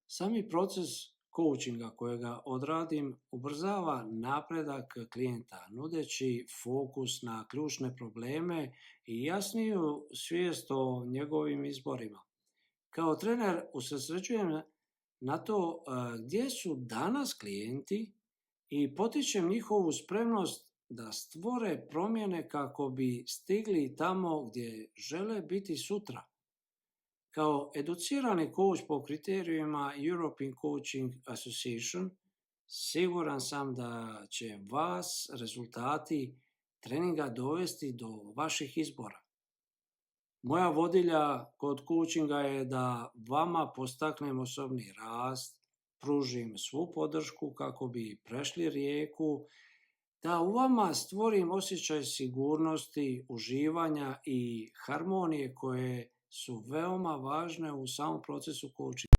Sami proces coachinga kojega odradim ubrzava napredak klijenta, nudeći fokus na ključne probleme i jasniju svijest o njegovim izborima. Kao trener usredsređujem na to gdje su danas klijenti i potičem njihovu spremnost da stvore promjene kako bi stigli tamo gdje žele biti sutra. Kao educirani coach po kriterijima European Coaching Association, siguran sam da će vas rezultati treninga dovesti do vaših izbora. Moja vodilja kod coachinga je da vama postaknem osobni rast, pružim svu podršku kako bi prešli rijeku, da u vama stvorim osjećaj sigurnosti, uživanja i harmonije koje su veoma važne u samom procesu coachinga.